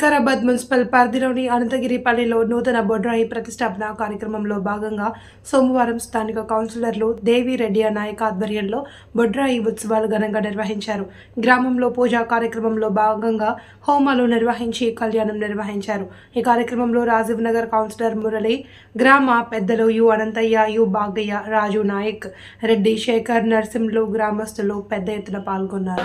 Vikarabad municipal పరిధిలోని అనంతగిరిపల్లిలో నూతన బొడ్రాయి ప్రతిష్టాపన కార్యక్రమంలో భాగంగా సోమవారం స్థానిక కౌన్సిలర్లు దేవిరెడ్డి నాయక్ ఆధ్వర్యంలో బొడ్రాయి ఉత్సవాలు ఘనంగా నిర్వహించారు. గ్రామంలో పూజా కార్యక్రమంలో భాగంగా హోమాలు నిర్వహించి కళ్యాణం నిర్వహించారు. ఈ కార్యక్రమంలో రాజీవ్ నగర్ కౌన్సిలర్ మురళి, గ్రామ పెద్దలు యు అనంతయ్య, యు భాగయ్య, రాజు నాయక్, రెడ్డి శేఖర్, నర్సింహులు, గ్రామస్తులు పెద్ద ఎత్తున పాల్గొన్నారు.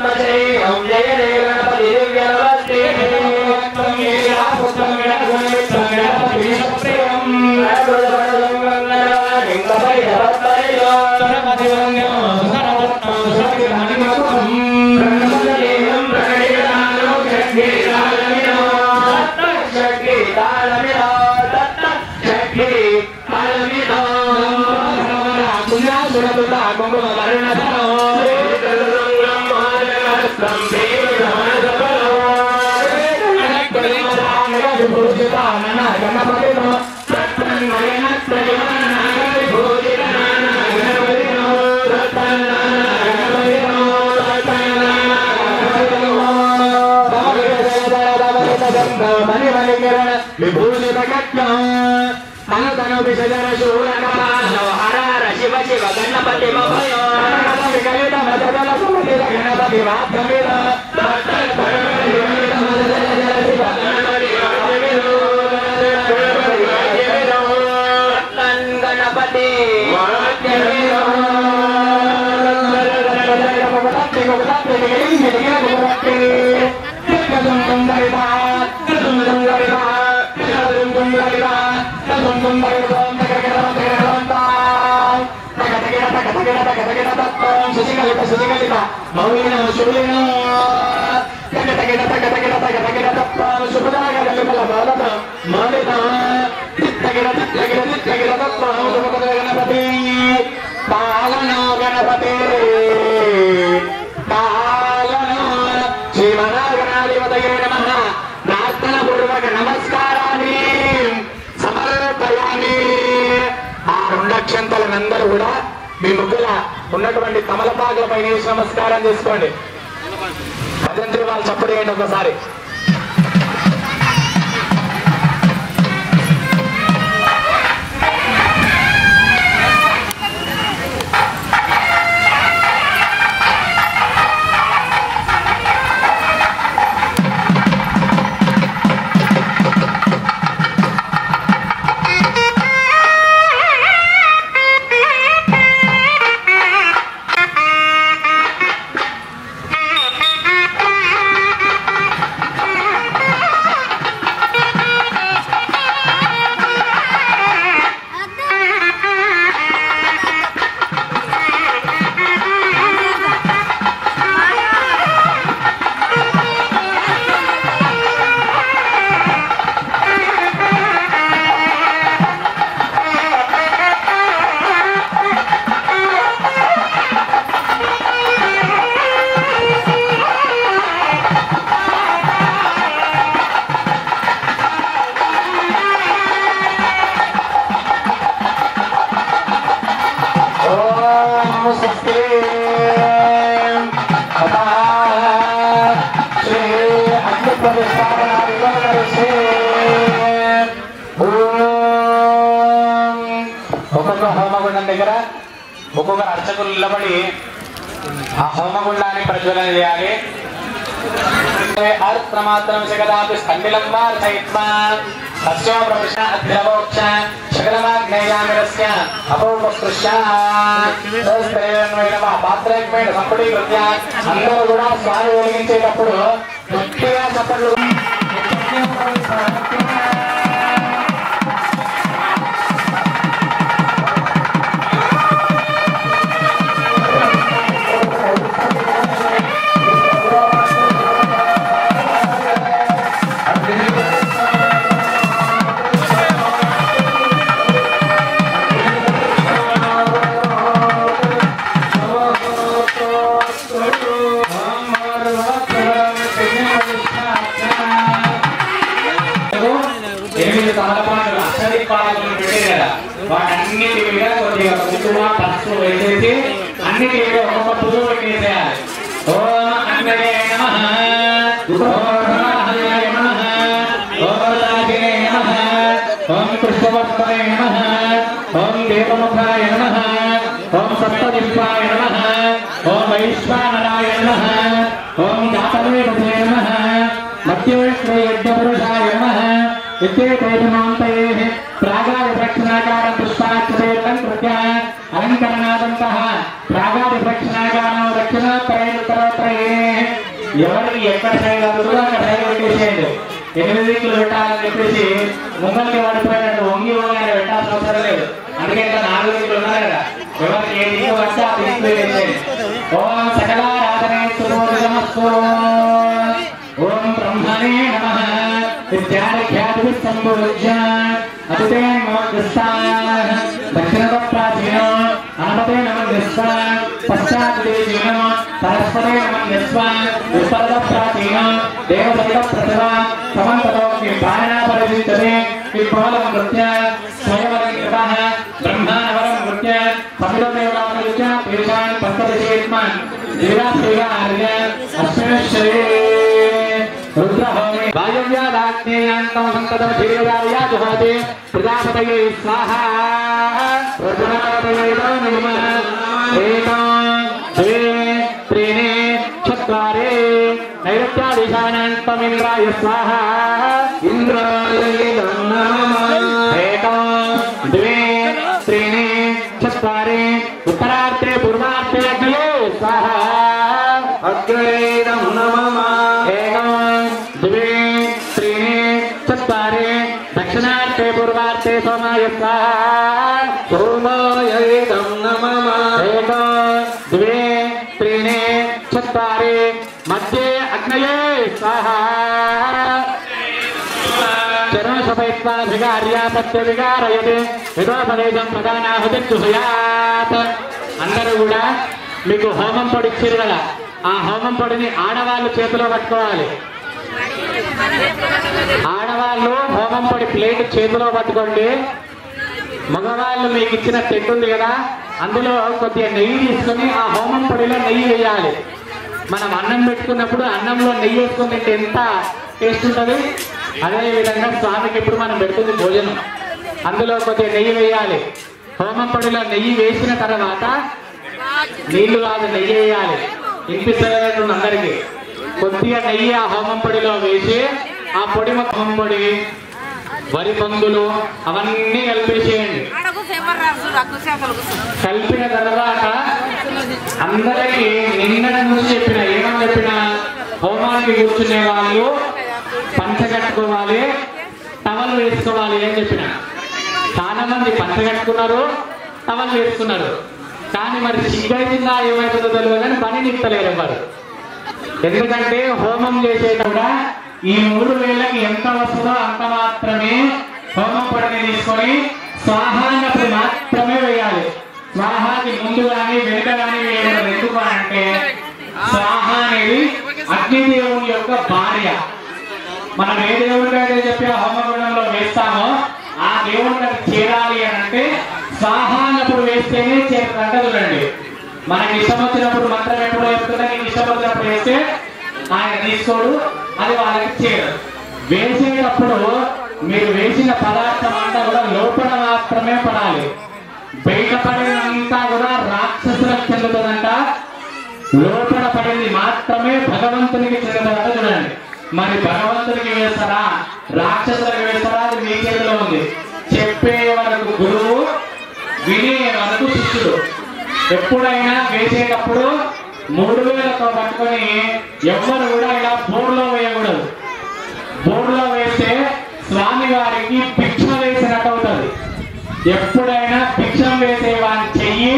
అందరూ కూడా మీ ముగ్గుల ఉన్నటువంటి తమలపాకులపై నమస్కారం చేసుకోండి. భజంత్రి వాళ్ళు చప్పుడు చేయండి ఒకసారి. ఒక్కొక్క హోమగుండం దగ్గర ఒక్కొక్క అర్చకులు నిలబడి ఆ హోమగుండాన్ని ప్రజ్వలన చేయాలి. అర్త్రమాత్రం శకదాపి స్కండిలం వార్చయిత్వా తస్యో ప్రవిష్ణ అద్రవోక్ష శకలమాగ్నేయామిరస్య అపౌపస్పృశ్య తస్త్రేణమైన పాత్రైకమైన సంపుటీకృత్య అందరూ కూడా స్వామి వెలిగించేటప్పుడు గట్టిగా చప్పట్లు వాటన్నిటి మీద కొద్దిగా కుంకుమ పసుపు వేసేసి అన్నిటి మీద ఒక్కొక్క పువ్వు పెట్టేసేయాలి. ఓం అగ్నయే నమః, ఓం నమః, कृष्णवर्धने नमः ओम देवमुखाय नमः ओम सप्तदिव्याय नमः ओम वैश्वानराय नमः ओम जातवेदसे नमः मध्येश्वरे यज्ञपुरुषाय नमः इत्येतेषान्तये प्रागादिप्रक्षणाकारं पुष्पाक्षतेर्लं कृत्य अलङ्करणादन्तः प्रागादिप्रक्षणाकारं दक्षिणोत्तरेत्तरोत्तरे ఎవరికి ఎక్కడ చేయగలరు అక్కడ పెట్టేసేయండి 8 దిక్కులు పెట్టాలని చెప్పేసి ముంగల్కి పడిపోయినట్టు వంగి వంగి పెట్టాల్సిన అవసరం లేదు అందుకే ఇంకా 4 దిక్కులు ఉన్నారు కదా ఎవరికి ఏ దిక్కు వస్తే ఆ దిక్కు పెట్టేసేయండి ఓం సకలారాధనే సురోజనమస్తు ఓం బ్రహ్మణే నమః విద్యాఖ్యాతి సంబోధ్య అతితే నమః దక్షిణత ప్రాచీన అనపతే నమః పశ్చాత్ దేవీన सरस्वते नमः उत्तरद प्राचीन देवसहित प्रतिभा समन्ततो पाणिना परिचितते विभवलं कृत्य स्वयंवरकृतः ब्रह्मानवरं कृत्य समितदेवताकृत्य तेषां पञ्चदशेत्मन् दिव्यासेवार्य अस्मिन् रुद्रहोमे वायव्यादाग्नेयान्तं सन्ततं धीर्यदार्या जुहोति प्रजापतये स्वाहा प्रजापतये नमः एकं द्वे त्रीणि चत्वारि नैऋत्यादिशानान्तमिन्द्राय स्वाहा इन्द्राय नमः एकं द्वे त्रीणि चत्वारि उत्तरार्थे पूर्वार्थे अग्नये स्वाहा अग्नये नमः एकं द्वे त्रीणि चत्वारि दक्षिणार्थे पूर्वार्थे सोमाय स्वाहा सोमाय नमः एकं द्वे त्रीणि चत्वारि मध्ये अग्नये स्वाहा चरणशपैत्वाधिकार्यापत्यविकारयते यथोपदेशं प्रधानाहुतिर्जुहुयात् అందరూ కూడా మీకు హోమం పొడి ఇచ్చారు కదా ఆ హోమం పొడిని ఆడవాళ్ళు చేతిలో పట్టుకోవాలి ఆడవాళ్ళు హోమం పొడి ప్లేట్ చేతిలో పట్టుకోండి మగవాళ్ళు మీకు ఇచ్చిన తెట్టు ఉంది కదా అందులో కొద్దిగా నెయ్యి తీసుకొని ఆ హోమం పొడిలో నెయ్యి వేయాలి మనం అన్నం పెట్టుకున్నప్పుడు అన్నంలో నెయ్యి వేసుకొని తింటే ఎంత టేస్ట్ ఉంటుంది అదేవిధంగా స్వామికి ఇప్పుడు మనం పెడుతుంది భోజనం అందులో కొద్దిగా నెయ్యి వేయాలి హోమం పొడిలో నెయ్యి వేసిన తర్వాత నీళ్లు కాదు నెయ్యి వేయాలి వినిపిస్తలేదు అందరికీ కొద్దిగా నెయ్యి ఆ హోమం పొడిలో వేసి ఆ పొడి హోమం పొడి వరి పందులు అవన్నీ కలిపేసేయండి కలిపిన తర్వాత అందరికి నిన్నటి నుంచి చెప్పిన ఏమని చెప్పిన హోమానికి కూర్చునే వాళ్ళు పంచ కట్టుకోవాలి టవల్ వేసుకోవాలి అని చెప్పిన చాలా మంది పంచ కట్టుకున్నారు టవల్ వేసుకున్నారు కానీ మరి సిగ్గైందా ఏమైతుందో తెలియదు కానీ పని నిప్పలేరు ఎవరు ఎందుకంటే హోమం చేసేటప్పుడు ఈ 3 వేలకి ఎంత వస్తుందో అంత మాత్రమే హోమం పొడిని తీసుకొని స్వాహాన్నప్పుడు మాత్రమే వేయాలి స్వాహాకి ముందు కానీ వెనుక కానీ వేయడం ఎందుకు అంటే స్వాహ అనేది అగ్నిదేవుని యొక్క భార్య మనం ఏ దేవుడికి అయితే చెప్పి హోమగుండంలో వేస్తామో ఆ దేవుడికి చేరాలి అని అంటే స్వాహాన్నప్పుడు వేస్తేనే చేరుతుంట చూడండి మనకి ఇష్టం వచ్చినప్పుడు మంత్రం ఎప్పుడు వేస్తుంటే నీకు ఇష్టం వచ్చినప్పుడు వేస్తే ఆయన తీసుకోడు అది వాళ్ళకి చేరు వేసేటప్పుడు మీరు వేసిన పదార్థం అంతా కూడా లోపల మాత్రమే పడాలి బయట పడినంతా కూడా రాక్షసులకు చెందుతుందంట లోపల పడింది మాత్రమే భగవంతునికి చెందుతుందంట చూడండి మరి భగవంతునికి వేస్తారా రాక్షసులకు వేస్తారా అది మీ చేతిలో ఉంది చెప్పే వరకు గురువు వినే వరకు శిష్యుడు ఎప్పుడైనా వేసేటప్పుడు 3000తో పట్టుకొని ఎవ్వరు కూడా ఇలా బోర్లో వేయకూడదు బోర్లో వేస్తే స్వామి వారికి భిక్ష వేసినట్టు అవుతుంది ఎప్పుడైనా భిక్షం వేసే వారి చెయ్యి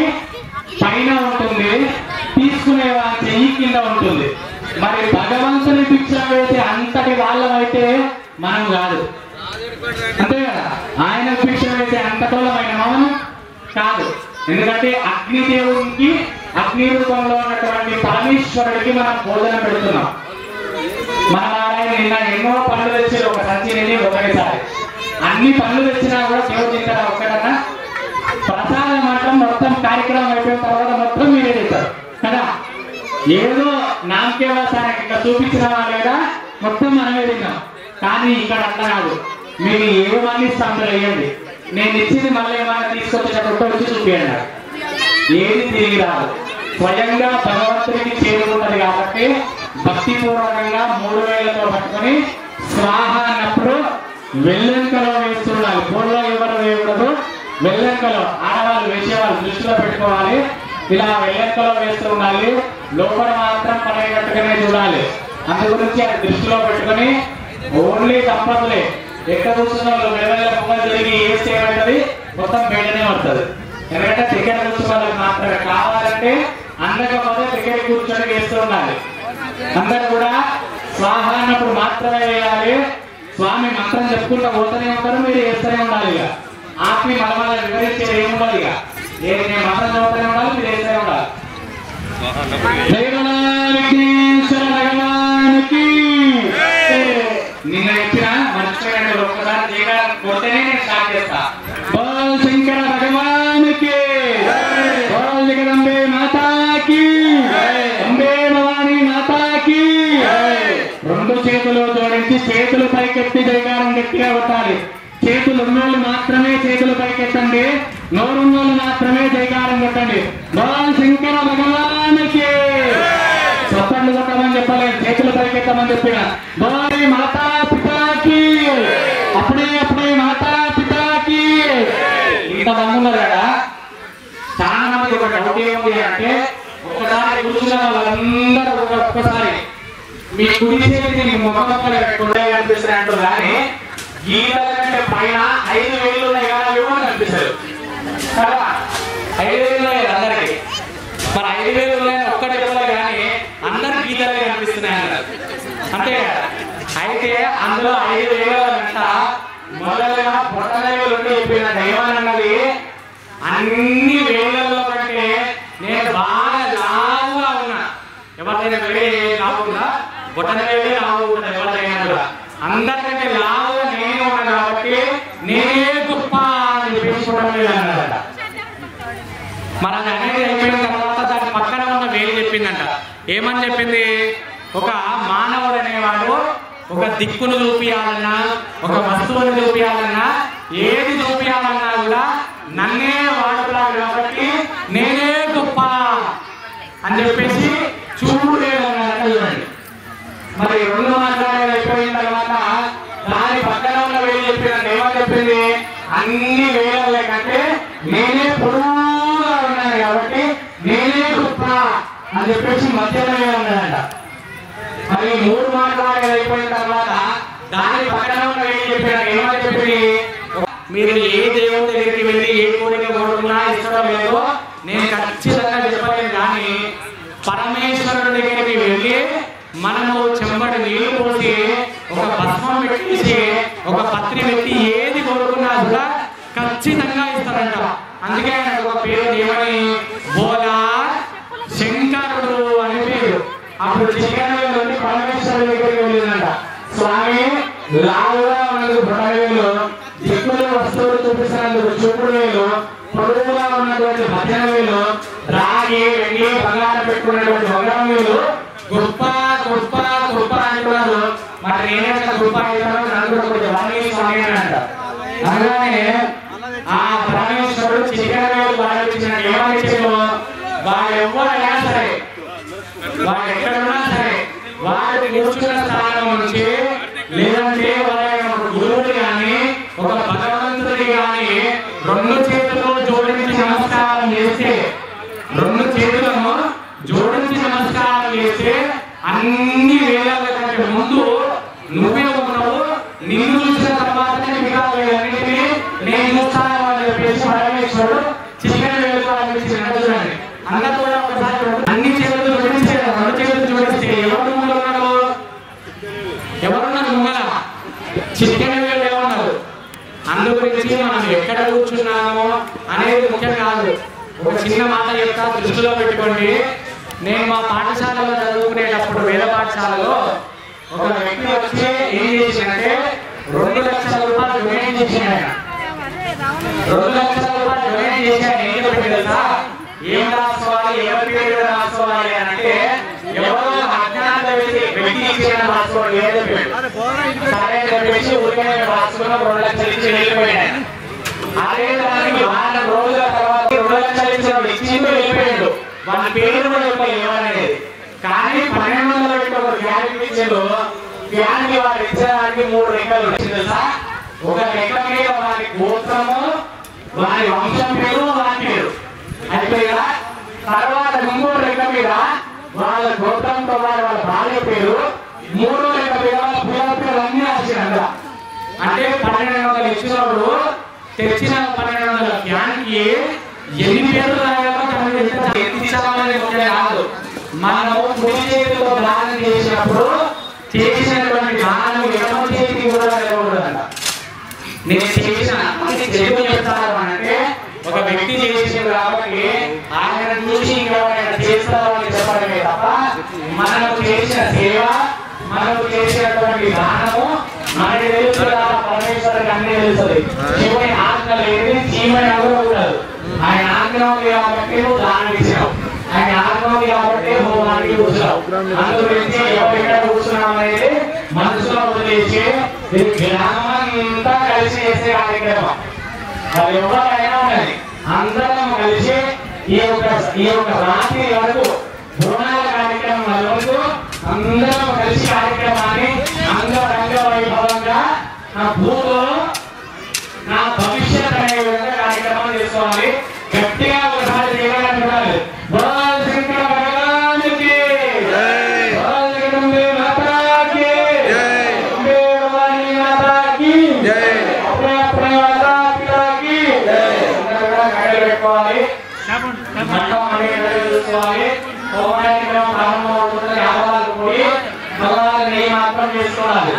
పైన ఉంటుంది తీసుకునే వారి చెయ్యి కింద ఉంటుంది మరి భగవంతుని భిక్షం వేసే అంతటి వాళ్ళమైతే మనం కాదు అంతే కదా ఆయన భిక్షం వేసే అంతటోళమైన మనం కాదు ఎందుకంటే అగ్నిదేవునికి అగ్ని రూపంలో ఉన్నటువంటి పరమేశ్వరుడికి మనం భోజనం పెడుతున్నాం మన ఆయన నిన్న ఎన్నో పనులు తెచ్చారు ఒక సంచి నిండి ఒకటేసారి అన్ని పనులు తెచ్చినా కూడా దేవుడు తింటారా ఒక్కడన్నా ప్రసాదం మాత్రం మొత్తం కార్యక్రమం అయిపోయిన తర్వాత మొత్తం మీరే తింటారు కదా ఏదో నామకేవాసానికి ఇక్కడ చూపించినవా లేదా మొత్తం మనమే తిన్నాం కానీ ఇక్కడ అట్లా కాదు మీరు ఏమని ఇస్తాను వేయండి, నేను ఇచ్చింది మళ్ళీ ఏమైనా తీసుకొచ్చేటప్పుడు వచ్చి చూపించండి. ఏది తిరిగి రాదు, స్వయంగా భగవంతుడికి చేరుకుంటది. కాబట్టి భక్తిపూర్వకంగా 3000తో పట్టుకొని స్వాహ అన్నప్పుడు వెల్లెంకలో వేస్తుండాలి. బోర్లో ఎవరు వేయకూడదు, వెల్లెంకలో ఆడవాళ్ళు వేసేవాళ్ళు దృష్టిలో పెట్టుకోవాలి. ఇలా వెల్లెంకలో వేస్తూ ఉండాలి. లోపల మాత్రం పడేటట్టుగానే చూడాలి. అందు గురించి అది దృష్టిలో పెట్టుకొని ఓన్లీ దంపతులే ఎక్కడ కూర్చున్న వాళ్ళు మెడల పొంగలు జరిగి వేస్తే ఏమంటది మొత్తం బయటనే పడుతుంది. ఎందుకంటే దగ్గర కూర్చున్న వాళ్ళకి మాత్రమే కావాలంటే అందకపోతే దగ్గర కూర్చొని వేస్తూ ఉండాలి. అందరూ కూడా స్వాహ అన్నప్పుడు మాత్రమే వేయాలి. స్వామి మంత్రం చెప్పుకుంటూ పోతూనే ఉంటారు, మీరు వేస్తూనే ఉండాలి. ఇక ఆత్మీ మలమల వివరించేది ఏముండాలి. ఇక నేను మంత్రం చదువుతూనే ఉండాలి, మీరు వేస్తూనే ఉండాలి. నిన్న చెప్పిన మర్చిపోయిన ఒక్కసారి జయగారు కొట్టనే నేను స్టార్ట్ చేస్తా. బోల్ శంకర భగవానికి, బోల్ జగదంబే మాతాకి, అంబే భవాని మాతాకి. రెండు చేతులు జోడించి చేతులు పైకెత్తి జయగారం గట్టిగా కొట్టాలి. చేతులు ఉన్నోళ్ళు మాత్రమే చేతులు పైకెత్తండి, నోరున్నోళ్ళు మాత్రమే జయగారం కొట్టండి. బోల్ శంకర భగవానికి. చప్పట్లు కొట్టమని చెప్పలేదు, చేతులు పైకెత్తమని చెప్పిన. బోల్ మాతా పితాకి, అప్పుడే మాతా పితాకి. ఇంత మంది ఉన్నారు కదా, చాలా మంది ఒక డౌట్ ఏముంది అంటే ఒకసారి కూర్చున్న వాళ్ళందరూ ఒక్కసారి మీ కుడి చేతిని మీ ముఖం పెట్టుకుంటే కనిపిస్తాయి అంటారు. కానీ గీతల కంటే పైన 5000 ఉన్నాయి కదా, అవి కూడా కనిపిస్తారు కదా. 5000 ఉన్నాయి అందరికి, మరి 5000 ఉన్నాయి ఒక్కటి ఇవ్వాలి కానీ అందరు గీతలే కనిపిస్తున్నాయి అన్నారు అంతే కదా. అయితే అందులో 5000 అంట మొదలుగా పొట్టవేలు ఉండి చెప్పిన దైవాలన్నది అన్ని వేళ్లలో కంటే నేను బాగా లావుగా ఉన్నా. ఎవరిదైనా వేరే లావుగా బొట్టనవేలే లావు ఉంటుంది ఎవరిదైనా కూడా. అందరికంటే లావుగా నేను ఉన్నాను కాబట్టి నేనే గొప్ప అని చెప్పేసుకోవడం అన్నారట. మరి అది అనేది అయిపోయిన తర్వాత దాని పక్కన ఉన్న వేలు చెప్పిందంట. ఏమని చెప్పింది? ఒక మానవుడు అనేవాడు ఒక దిక్కును చూపియాలన్నా, ఒక వస్తువుని చూపియాలన్నా, ఏది చూపియాలన్నా కూడా నన్నే వాడుతున్నాడు కాబట్టి నేనే గొప్ప అని చెప్పేసి చూడండి. మరి రెండు మాట్లాడేది అయిపోయిన తర్వాత దాని పక్కన ఉన్న వేలు చెప్పిందంటే ఏమని చెప్పింది? అన్ని వేలలే కంటే నేనే పొడుగుగా ఉన్నాను కాబట్టి నేనే గొప్ప అని చెప్పేసి మధ్యలో ఉన్నాడంట. మరి 3 మాట్లాడేది అయిపోయిన తర్వాత దాని పక్కన ఉన్న వేలు చెప్పిన ఏమని చెప్పింది? మీరు ఏ దేవుడి దగ్గరికి వెళ్ళి ఏ కోరిక కోరుకున్నా ఇష్టం లేదో నేను ఖచ్చితంగా చెప్పలేను. కానీ పరమేశ్వరుడి దగ్గరికి వెళ్ళి మనము చెంబడి నీళ్లు పోసి ఒక భస్మం పెట్టేసి ఒక పత్రి పెట్టి ఏది కోరుకున్నా కూడా ఖచ్చితంగా ఇస్తారంట. అందుకే ఆయనకు ఒక పేరు ఏమని బోలా శంకరుడు అని పేరు. అప్పుడు చికెన్వేలు పరమేశ్వరుడి దగ్గరికి వెళ్ళిందంట. స్వామి లావుగా ఉన్నందుకు బుడవేలు, దిక్కులు వస్తువులు చూపిస్తున్నందుకు చూపుడు వేలు, పొడుగుగా ఉన్నటువంటి భజన వేలు, రాగి వెండి బంగారం పెట్టుకున్నటువంటి వంగరం వేలు గొప్ప గొప్ప గొప్ప అంటున్నారు. మరి నేనేమైనా గొప్ప అవుతానో నన్ను కూడా కొంచెం వాల్మీకి స్వామి అంట. అనగానే ఆ పరమేశ్వరుడు చికెన్ వేలు వాడిచ్చిన ఏమనిచ్చిందో వాడు ఎవరైనా సరే, వాడు ఎక్కడున్నా సరే, వాడు కూర్చున్న స్థానం నుంచి లేదంటే ఎవరైనా గురువుని కానీ ఒక భగవంతుడి కానీ 2 చేతులు జోడించి నమస్కారం చేస్తే, 2 చేతులను జోడించి నమస్కారం చేస్తే అన్ని వేలాల కంటే ముందు నువ్వే ఉన్నావు, నిన్ను చూసిన తర్వాత మిగతా వేలన్నింటినీ నేను చూస్తాను అని చెప్పేసి పరమేశ్వరుడు చికెన్ వేలుతో అనిపించినట్టు చూడండి. అందరూ కూడా ఒకసారి అన్ని చేతులు జోడిస్తే 2 చేతులు జోడిస్తే ఎవరు ఉన్నారు? ఎవరున్నారు ముంగల? చికెన్ వేలు ఏమన్నారు? అందు గురించి మనం ఎక్కడ కూర్చున్నామో అనేది ముఖ్యం కాదు. ఒక చిన్న మాట చెప్తా, దృష్టిలో పెట్టుకోండి. నేను మా పాఠశాలలో చదువుకునేటప్పుడు వేద పాఠశాలలో ఒక వ్యక్తి వచ్చి ఏం చేసిందంటే 2 లక్షల రూపాయలు డొనేట్ చేశాడు. 2 లక్షల రూపాయలు డొనేట్ చేశాడు. ఏం చెప్పి తెలుసా? ఏం రాసుకోవాలి, ఎవరి పేరు రాసుకోవాలి అంటే ఎవరో అజ్ఞాత వ్యక్తి వ్యక్తి ఇచ్చిన రాసుకోండి ఏదో సరే చెప్పేసి ఊరికనే రాసుకున్న 2 లక్షలు ఇచ్చి వెళ్ళిపోయాడు. అదే దానికి వారం రోజుల తర్వాత 2 లక్షలు ఇచ్చిన ఇచ్చిండు వెళ్ళిపోయాడు. వాళ్ళ పేరు కూడా ఏమనేది కానీ 1200 పెట్టి ఒక ఫ్యాన్ ఇచ్చాడు. ఫ్యాన్ వారు ఇచ్చడానికి 3 రెక్కలు వచ్చింది సార్. ఒక రెక్క మీద వారి గోత్రము వారి వంశం పేరు వారి పేరు అయిపోయిందా. తర్వాత 3వ రెక్క మీద వాళ్ళ గోత్రంతో వాళ్ళ భార్య పేరు, 3వ రెక్క మీద వాళ్ళ పిల్లల పేరు అన్ని రాసినంత. అంటే 1200 ఇచ్చినప్పుడు తెచ్చిన 1200 ఫ్యాన్కి ఎన్ని పేర్లు రాయాలో ఎత్తించాలని కాదు. మనము కుడి చేతితో దానం చేసినప్పుడు చేసినటువంటి దానం ఎడమ చేతికి కూడా వెళ్ళకూడదంట. నేను చేసిన చెడు చెప్తాను అంటే ఒక వ్యక్తి చేసింది కాబట్టి ఆయన చూసి ఇంకెవరైనా చేస్తారని చెప్పడమే తప్ప మనకు చేసిన సేవ మనకు చేసినటువంటి దానము మనకి తెలుసు కదా. పరమేశ్వరుడికి అన్ని తెలుస్తుంది. శివుని ఆజ్ఞ లేదు, చీమని అవ్వకూడదు. ఆయన ఆజ్ఞ ఉంది కాబట్టి నువ్వు దానం ఇచ్చినావు, ఆయన ఆజ్ఞ ఉంది కాబట్టి హోమానికి కూర్చున్నావు. అందుగురించి ఎవరిక్కడ కూర్చున్నావు అనేది మనసులో వదిలేసి గ్రామంతా కలిసి చేసే కార్యక్రమం. అది ఎవరైనా ఉన్నది అందరం కలిసి ఈ యొక్క రాత్రి వరకు బోనాల కార్యక్రమం వరకు అందరం కలిసి కార్యక్రమాన్ని అంగరంగ వైభవంగా నా భూతో నా భవిష్యత్ అనే విధంగా కార్యక్రమం చేసుకోవాలి. గట్టిగా ఒకసారి చేయాలని చూడాలి. చేసుకోవాలి.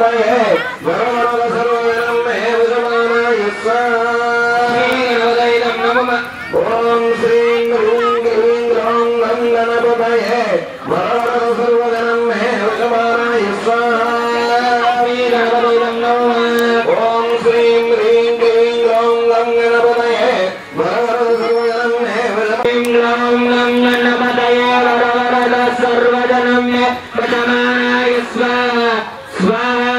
ओम श्रीं ह्रीं क्लीं ग्रौं गं गणपतये वरवरद सर्वजनं मे वशमानाय स्वाहा। ओम श्रीं ह्रीं क्लीं ग्रौं गं गणपतये वरवरद सर्वजनं मे वशमानाय स्वाहा स्वाहा।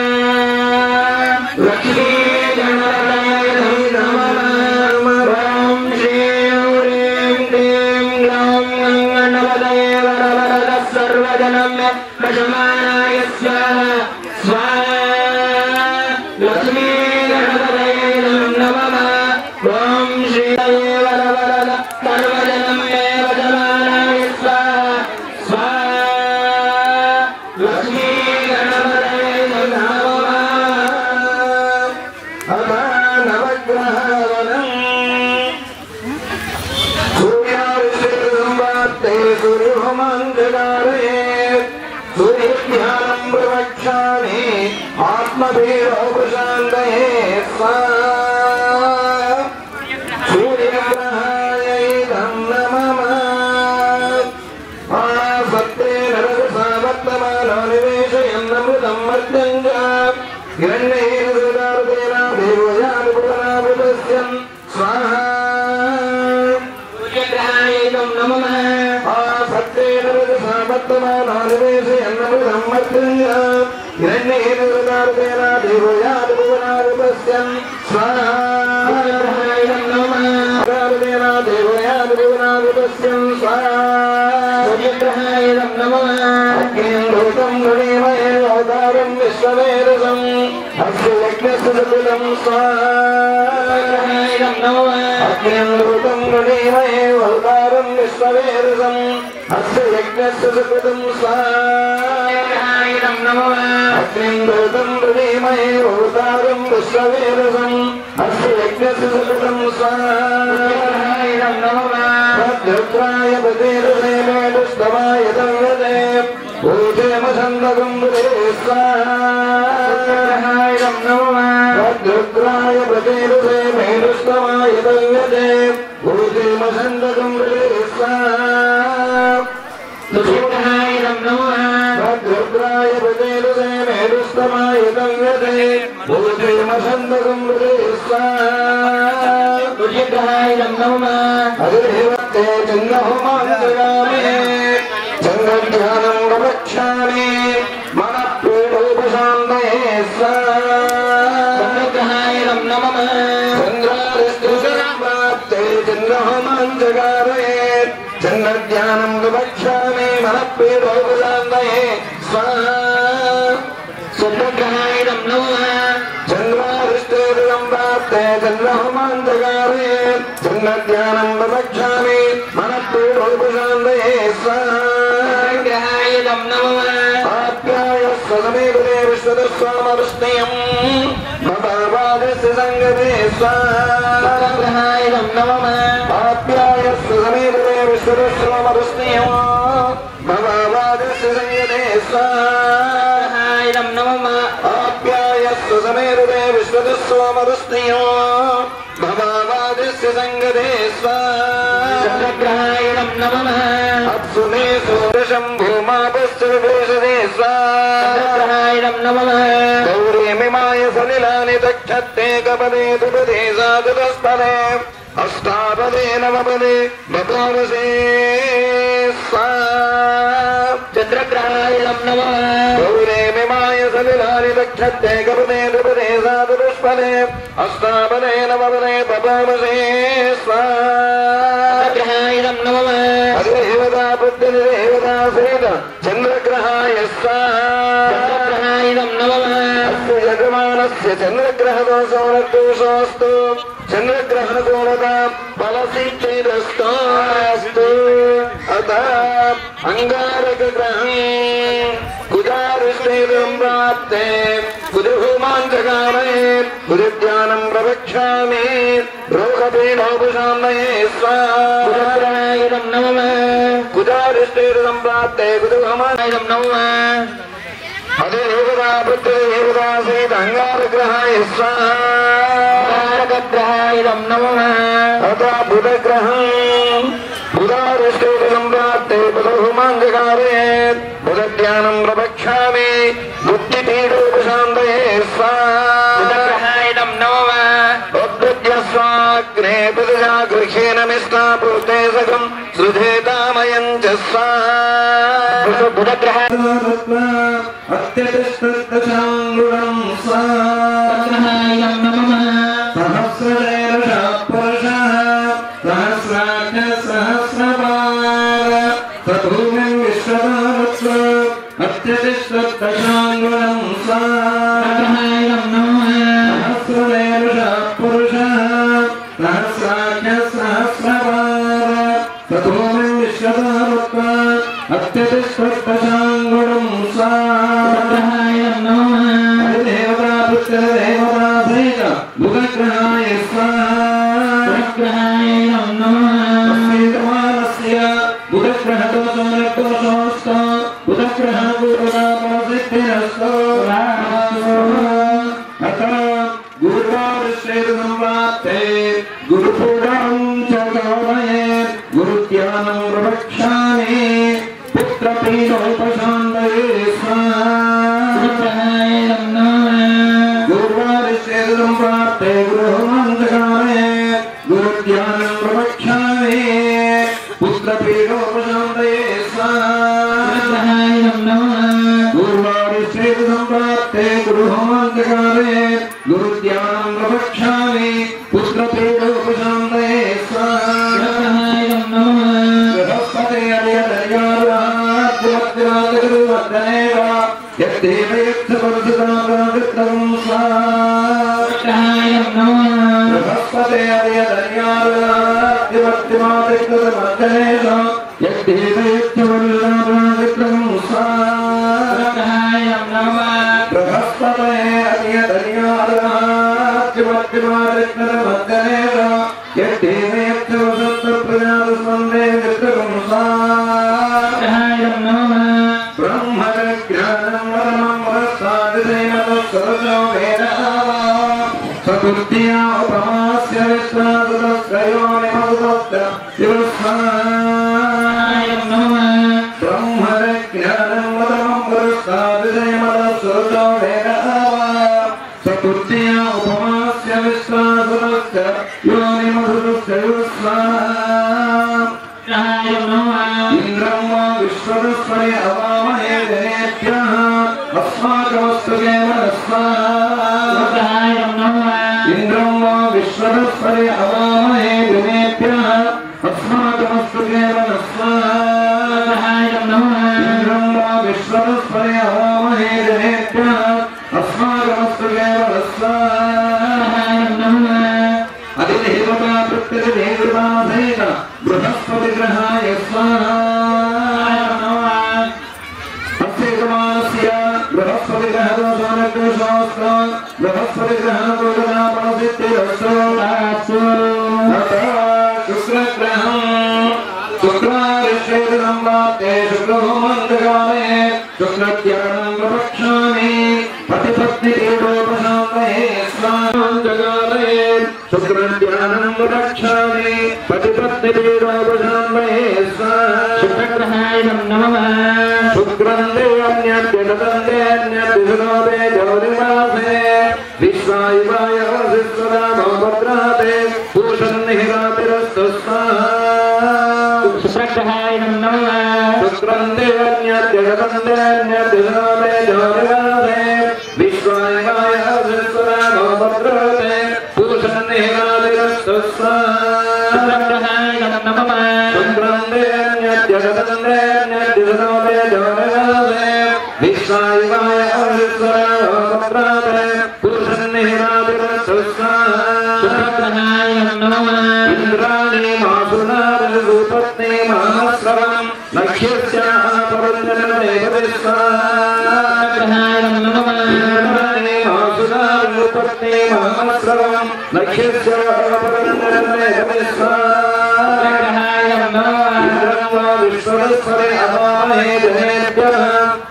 लक्ष्मी गणपतये नमः। ओम श्रीं ह्रीं क्लीं ग्लौं गणपतये वरवरद सर्वजनं मे वशमानाय स्वाहा स्वाहा। लक्ष्मी गणपतये नमः। ओम श्रीं वरवरद सर्वजनं मे वशमानाय स्वाहा स्वाहा। लक्ष्मी गणपतये नमः। अथा नवग्रहवनं सूर्याभिषेकसंवाप्ते सूर्यहोमाञ्जकारे सूर्यध्यानं प्रवक्ष्यामि आत्मभीरोपशान्तये स्वाहा। सूर्यग्रहायै नमः। आसत्ते नरसा वर्तमानो निवेशयन्नमृतं मर्त्यं च हिरण्येन सुदारुतेन देवयानुपुरानुपश्यन् स्वाहा। सूर्यग्रहायै नमः। आसत्ते नरसा वर्तमानो निवेशयन्नमृतं मर्त्यं च हिरण्येन सुदारुतेन देवयानुपुरानुपश्यन् स्वाहा। सूर्यग्रहायै नमः। देवयानुपुरानुपश्यन् स्वाहा। सूर्यग्रहाय नमः। अग्निं गणेमहे अवतारं विश्ववेदसम् अस्य यज्ञस्य सकृतं स्वाहा। नमः। अग्निं गणेमहे अवतारं विश्ववेदसम् अस्य यज्ञस्य सकृतं स्वाहा। नमः। अग्निं गणेमहे अवतारं विश्ववेदसम् अस्य यज्ञस्य सकृतं स्वाहा। नमः। भद्रत्राय पतेरुदे मेढुस्तवाय दंयते ऊर्जेमछन्दगुम्बुदे स्वाहा। नमः। भद्रत्राय पतेरुदे मेढुस्तवाय दंयते ऊर्जेमछन्दगुम्बुदे स्वाहा। तुषिताय नमः। भद्रत्राय पतेरुदे मेढुस्तवाय दंयते ऊर्जेमछन्दगुम्बुदे स्वाहा। तुषिताय नमः। अधिदेवते चन्द्रहोमाञ्जगामि चन्द्रध्यानं प्रवक्ष्यामि मनःपीडोपशान्तये स्वाहा। चन्द्रग्रहाय नमः। चन्द्रादिष्टुसंप्राप्ते चन्द्रहोमाञ्जगामि चन्द्रध्यानं प्रवक्ष्यामि मनःपीडोपशान्तये स्वाहा। चन्द्रग्रहाय नमः। चन्द्रादिष्टुसंप्राप्ते चन्द्रहोमाञ्जगामि चन्द्रध्यानं प्रवक्ष्यामि मनःपीडोपशान्तये स्वाहा। ग्रहाय नमः। आप्यायस्व समेतुते विश्वतस्वामरुष्णियं भवावादस्य सङ्गते स्वाहा। ग्रहाय नमः। आप्यायस्व समेतुते विश्वतस्वामरुष्णियं भवावादस्य सङ्गते स्वाहा। नमः। आप्यायस्व समेतुते विश्वतस्वामरुष्णियं भवावादस्य सङ्गते स्वाहा। चन्द्रग्रहाय नमः। अप्सुमे सूरशं भूमापश्च विभूषणे स्वाहा। चन्द्रग्रहाय नमः। गौरीमिमाय सलिलानि दक्षत्ते कपदे दुपदे साधुरस्पदे अष्टापदे नवपदे बभूवसे स्वाहा। चन्द्रग्रहाय नमः। गौरीमिमाय सलिलानि दक्षत्ते कपदे दुपदे साधुरस्पदे अष्टापदे नवपदे बभूवसे स्वाहा। चन्द्रग्रहाय नमः। अधिदेवता बुद्धिदेवता सहित चन्द्रग्रहाय स्वाहा। चन्द्रग्रहाय नमः। अस्य यजमानस्य चन्द्रग्रहदोषो निर्दोषोऽस्तु चन्द्रग्रहणपूर्णता फलसिद्धिरस्तु। अतः अंगारकग्रहं कुजारिष्ठेदं प्राप्ते कुरुहोमाञ्जगामये कुरुध्यानं प्रवक्ष्यामि रोगपीडोपशान्तये स्वाहा। कुजग्रहाय नमः। कुजारिष्ठेदं प्राप्ते कुरुहोमाञ्जगामये नमः। అదే దేవతా పుత్ర దేవతా సహిత అంగారగ్రహాయ స్వాహాగ్రహాయ నమః. అథ బుధగ్రహం బుధారిష్టం ప్రాప్తే బుధభూమాంగకారే బుధజ్ఞానం ప్రవక్ష్యామి బుద్ధిపీఠోపశాంతయే స్వాహాగ్రహాయ నమః. స్వాగ్నే ప్రజా గృహేణ మిష్టా పూర్తే సగం సృజేతామయం చ స్వాహా. బుధగ్రహ అత్యతిష్టం స్వాహాయ నమః. సహస్రేణ పురుషః సహస్రాక్ష సహస్రపాద సభూమిం విశ్వదాత్మ అత్యతిష్టం స్వాహాయ నమః. సహస్రేణ పురుషః సహస్రాక్ష సహస్రపాద సభూమిం విశ్వదాత్మ అత్యతిష్టం స్వాహాయ నమః. దేవతా పుత్ర దేవతా సహిత బుధగ్రహాయ స్వాహాగ్రహాయ నమః. బుధగ్రహ దోషోస్త బుధగ్రహ గురువారిష్టే గురుపూజాం చ కామయేత్ గురుజ్ఞానం ప్రవక్ష్యామి పుత్రపీఠోపశాంతయే స్వాహాయ నమః. గురువారిష్టే ప్రాప్తే గృహమాంతకామయేత్ గురుజ్ఞానం ప్రవక్ష్యామి పుత్రపీఠోపశాంతయే స్వాహాయ నమః. గురువారిష్టే ప్రాప్తే గృహమాంతకామయేత్ గురుజ్ఞానం ప్రవక్ష్యామి పుత్రపీఠోపశాంతయే స్వాహాయ నమః. బృహస్పతే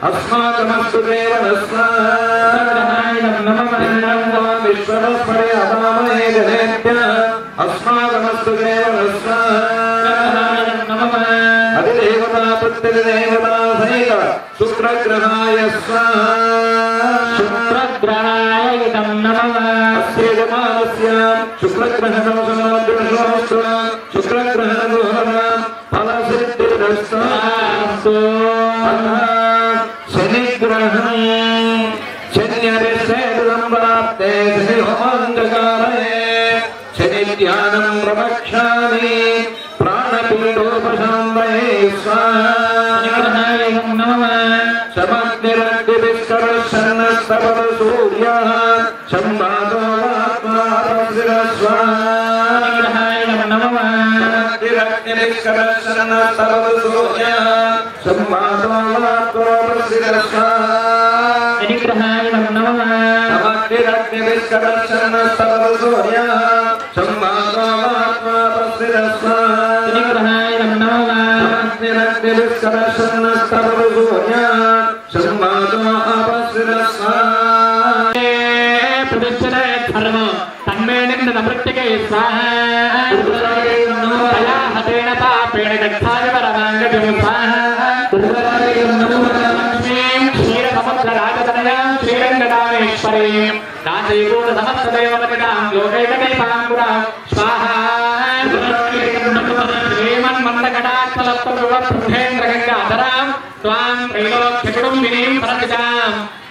अस्माकमस्तु देवनस्वा विश्वस्परे अदामहे जनेभ्य अस्माकमस्तु देवनस्वा अधिदेवता प्रत्यधिदेवता सहित शुक्रग्रहाय स्वाहा शुक्रग्रहाय इदं नमः अस्यजमानस्य शुक्रग्रहणसमाद्रशोऽस्तु शुक्रग्रहणगोहरः फलसिद्धिरस्तु शनिग्रहं शन्यरिषेदुदम्बराप्ते शनिहोमाङ्गकारे शनिध्यानं प्रवक्ष्यामि प्राणपीडोपशान्तये स्वाहा समग्निरग्निविष्करशन्नस्तवतु सूर्यः संवादोऽत्मा समग्निरग्निविष्करशन्नस्तवतु सूर्यः संवादोऽत्मा समग्निरग्निविष्करशन्नस्तवतु सूर्यः संवादोऽत्मा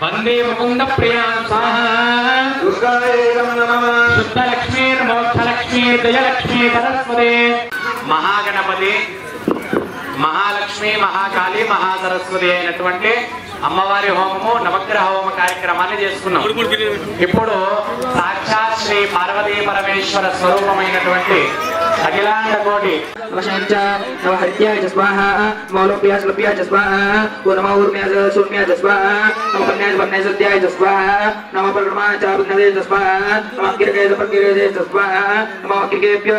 वंदे मुकुंद प्रिया शुद्धलक्ष्मी मोक्षलक्ष्मी जयलक्ष्मी सरस्वती महागणपति महालक्ष्मी महाकाली महासरस्वती అయినటువంటి అమ్మవారి హోమము నవగ్రహ హోమ కార్యక్రమాన్ని చేసుకున్నాం. ఇప్పుడు సాక్షాత్ శ్రీ పార్వతీ పరమేశ్వర స్వరూపమైనటువంటి అఖిలాండ కోటి नवहत्याय स्वाहा मौलोप्याय स्लप्याय स्वाहा नमः ऊर्म्याय शून्याय स्वाहा नमः कन्याय वन्याय सत्याय स्वाहा नमः परमाय चापज्ञाय स्वाहा नमः किरकाय परकिरकाय स्वाहा नमः किरकेभ्य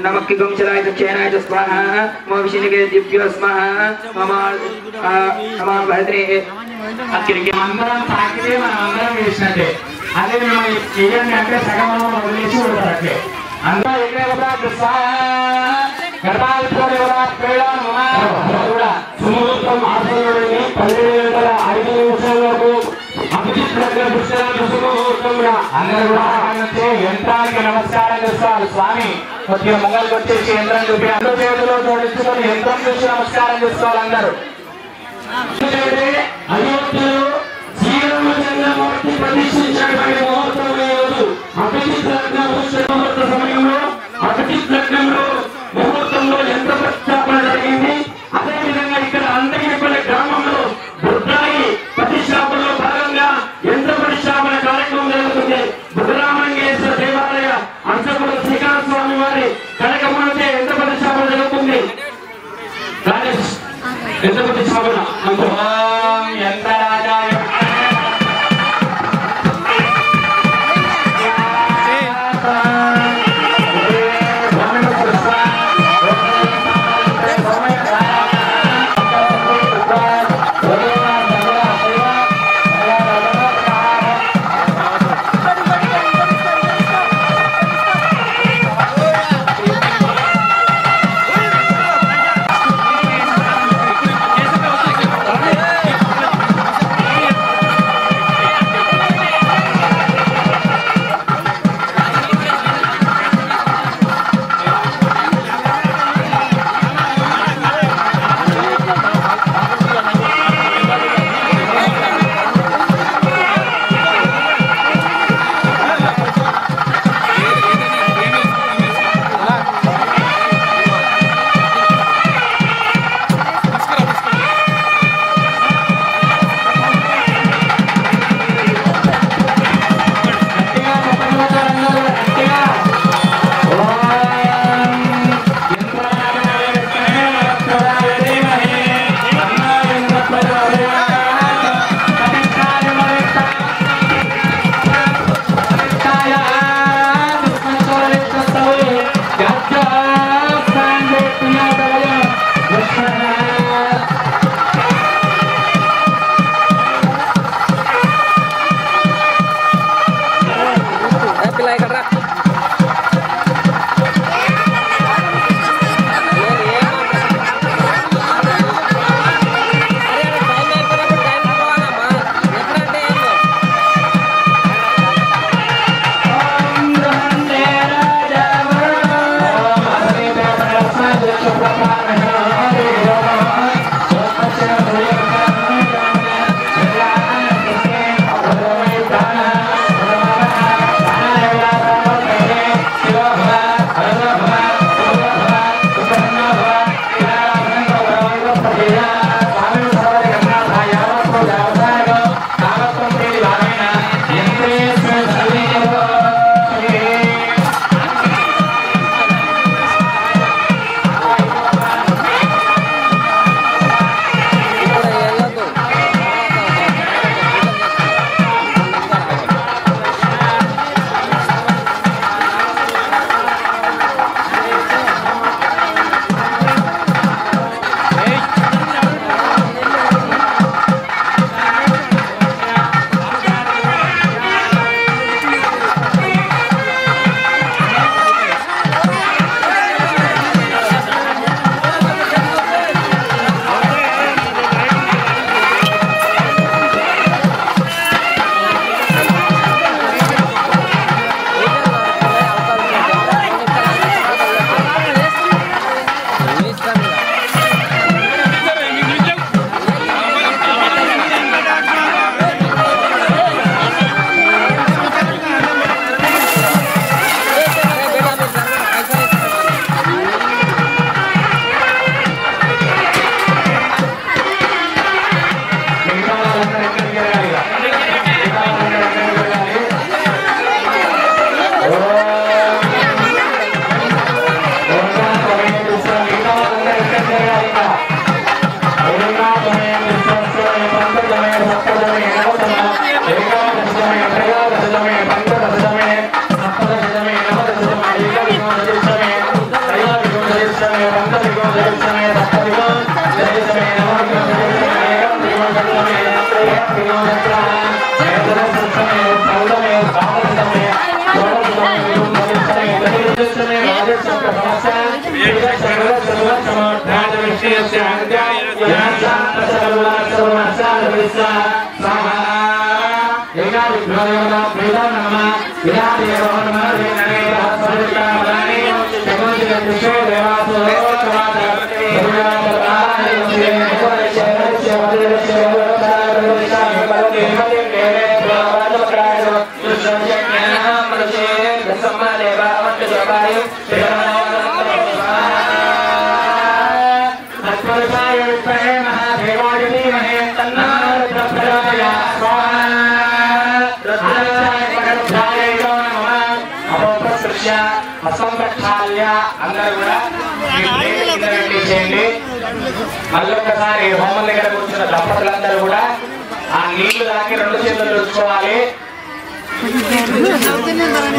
नमः किगंचराय दक्षिणाय स्वाहा नमः विष्णुके दिव्य स्वाहा नमः भद्रे అక్కడికి అందరం తాకితే మనం అందరం వేసినట్టే. అదే మేము చేయండి అంటే సగం వదిలేసి ఉంటారు. అందరూ ఎక్కడ సుముహూర్తం ఆసనుడిని 12:05 అందరూ కూడా యంత్రానికి నమస్కారం చేస్తారు. స్వామి కొద్దిగా ముంగల్కి వచ్చేసి యంత్రం చూపి అందరూ చేతిలో జోడించుకొని యంత్రం చూసి నమస్కారం చేసుకోవాలి. అందరూ అయోధ్యలో శ్రీరామచంద్రమూర్తి ప్రతిష్ఠించబడిన ముహూర్తం అభిజిత్ ముహూర్త సమయంలో అభిజిత్ లగ్నంలో ముహూర్తంలో యంత్ర ప్రతిష్టాపన జరిగింది. అదేవిధంగా ఇక్కడ అంతగిరిపల్లి గ్రామంలో బుద్ధాయి ప్రతిష్టాపనలో భాగంగా యంత్ర ప్రతిష్టాపన కార్యక్రమం జరుగుతుంది. బుద్ధరామలింగేశ్వర దేవాలయ అర్చకుడు శ్రీకాంత స్వామి వారి కనకమునకే యంత్ర ప్రతిష్టాపన జరుగుతుంది. యంత్ర ప్రతిష్టాపన యంత్రరాజాయ మళ్ళొక్కసారి హోమం దగ్గర కూర్చున్న దంపతులందరూ కూడా ఆ నీళ్లు తాకి 2 చేతులు చూసుకోవాలి.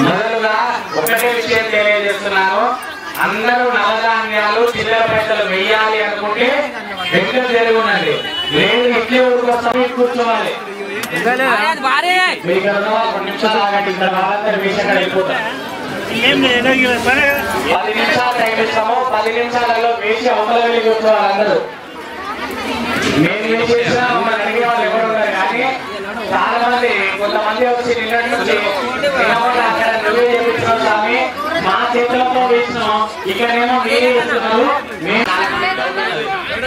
మొదలుగా ఒకటే విషయం తెలియజేస్తున్నాను, అందరూ నవధాన్యాలు చిల్లర పెట్టలు వెయ్యాలి అనుకుంటే దగ్గర జరుగునండి, లేదు ఇడ్లీ ఉడికొస్తాం కూర్చోవాలి. మీకు 2 నిమిషాలు ఆగండి, ఇక్కడ వాళ్ళందరూ వేసి అక్కడ వెళ్ళిపోతారు. 10 నిమిషాలు టైం ఇస్తాము, 10 నిమిషాలలో వేసి అవతల వెళ్ళి కూర్చోవాలి అందరూ. నేను ఏం చేసినా మమ్మల్ని అడిగే వాళ్ళు ఎవరు ఉన్నారు, కానీ చాలా మంది కొంతమంది వచ్చి నిన్నటి నుంచి అక్కడ నువ్వే చెప్పించినావు స్వామి, మా చేతులతో వేసినాం, ఇక్కడేమో మీరే చేస్తున్నారు.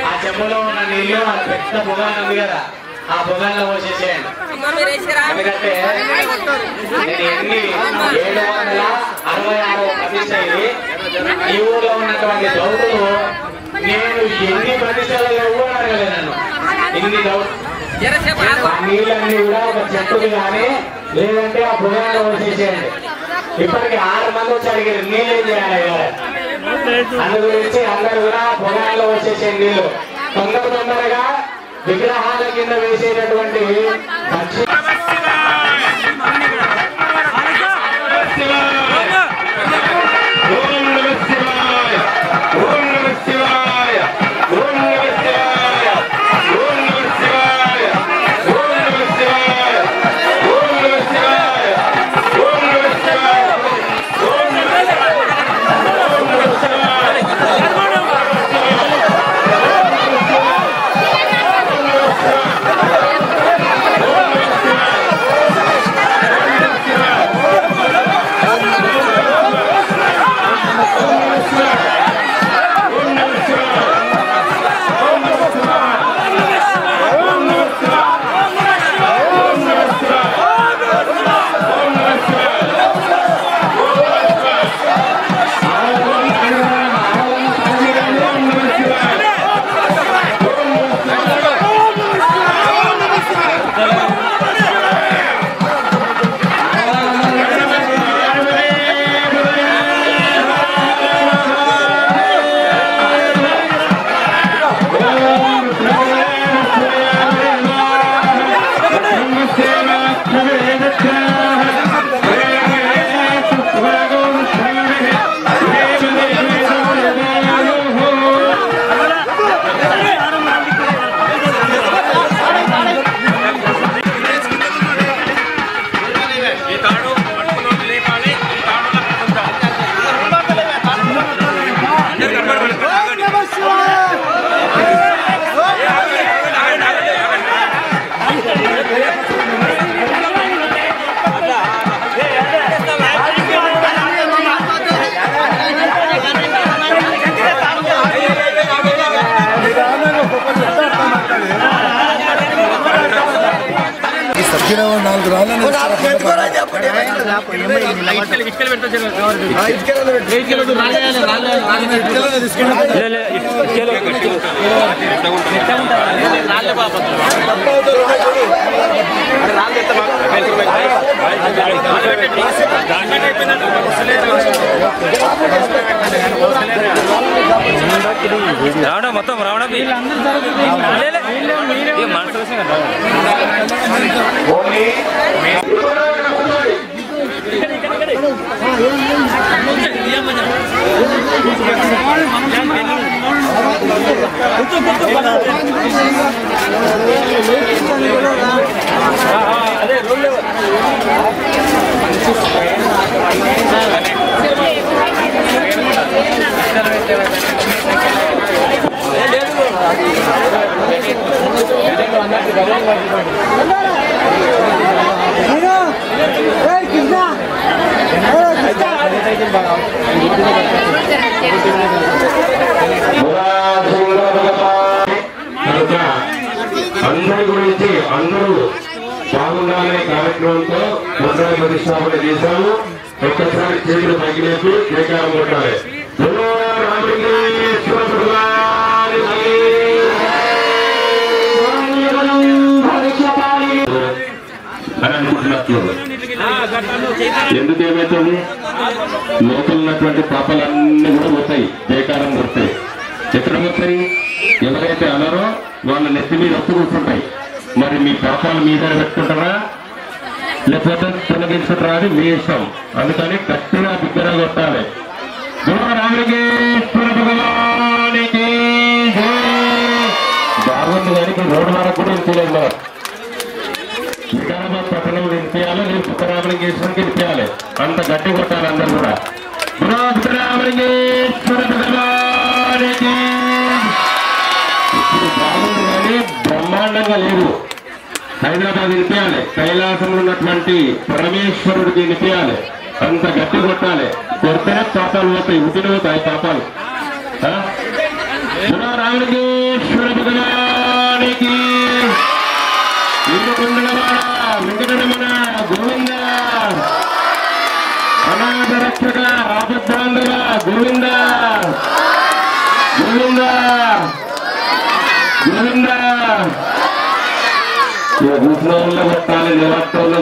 ఆ చెంబులో ఉన్న నీళ్ళు ఆ పెద్ద బొగాన్ ఉంది కదా, ఆ బొగాన్లో పోసేసేయండి. ఎందుకంటే నేను 766 ప్రతిష్ట ఇది. ఈ ఊర్లో ఉన్నటువంటి దౌతులు నేను ఎన్ని ప్రతిష్టలు కూడా అడగలేదు, నన్ను ఇన్ని దౌతులు. ఆ నీళ్ళన్నీ కూడా ఒక చెట్టుది కానీ లేదంటే ఆ బొగాన్లో పోసేసేయండి. ఇప్పటికి 6 మంది వచ్చి అడిగారు నీళ్ళు ఏం చేయాలి కదా, అందు గురించి అందరూ కూడా బొగాన్లో వచ్చేసే నీళ్ళు తొందరగా విగ్రహాల కింద వేసేటటువంటి రావడం మొత్తం రావడం మనసు అన్నట్టు అందరి గురించి అందరూ బాగుండాలనే కార్యక్రమంతో బొడ్రాయి ప్రతిష్టాపన చేశాము. ఒక్కసారి చేతులు తగ్గినట్టు జయకారం కొట్టాలి. అని అనుకుంటున్నట్లు ఎందుకు ఏమవుతుంది, లోపల ఉన్నటువంటి పాపాలన్నీ కూడా పోతాయి, జయకారం కొడతాయి. ఎక్కడ పోతాయి? ఎవరైతే అన్నారో వాళ్ళ నెత్తి మీద ఒప్పు కూర్చుంటాయి. మరి మీ పాపాలు మీ దగ్గర పెట్టుకుంటారా లేకపోతే తొలగించుకుంటారా అది మీ ఇష్టం. అందుకని గట్టిగా బిగ్గరగా కొట్టాలి. బాగుంది కానీ రోడ్డు వరకు కూడా ఇంకోలేదు. మనం వికారాబాద్ పట్టణం నిలిపేయాలి, నేను పుట్టరామలింగేశ్వరం గెలిపేయాలి. అంత గట్టి కొట్టాలి అందరూ కూడా. ఇప్పుడు బాగుంది కానీ బ్రహ్మాండంగా లేదు. హైదరాబాద్ నిలిపేయాలి, కైలాసంలో ఉన్నటువంటి పరమేశ్వరుడికి నిలిపేయాలి. అంత గట్టి కొట్టాలి. కొడితేనే పాపాలు పోతాయి, ఉట్టిన పోతాయి పాపాలు. రామలింగేశ్వర భగవానికి వెంకటరమణ గోవింద, అనాథ రక్షక ఆపద్బాంధవ గోవింద గోవింద గోవింద. భూస్లో కొట్టాలి, దేవత్వంలో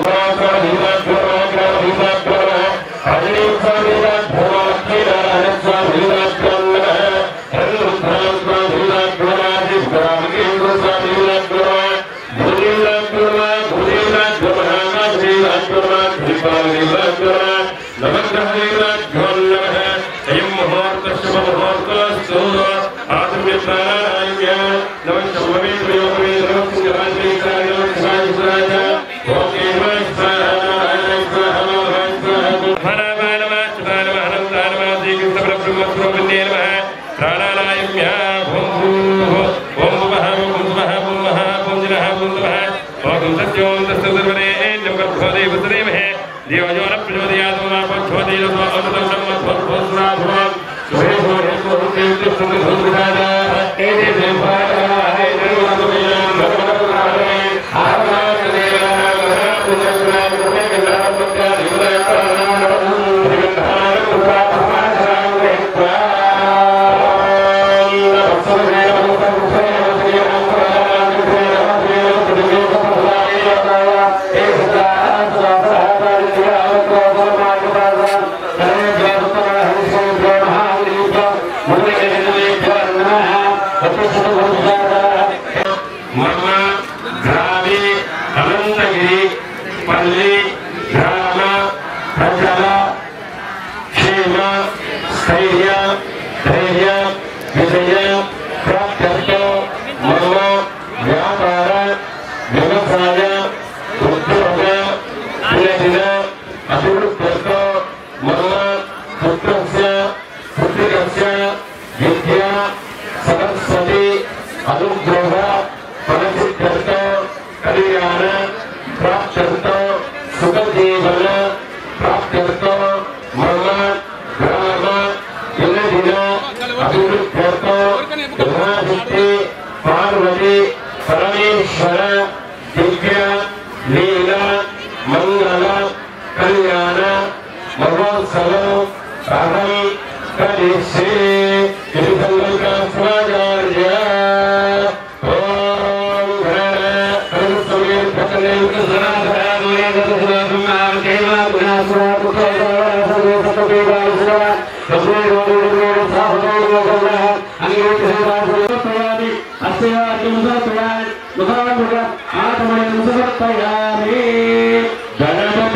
గణపతి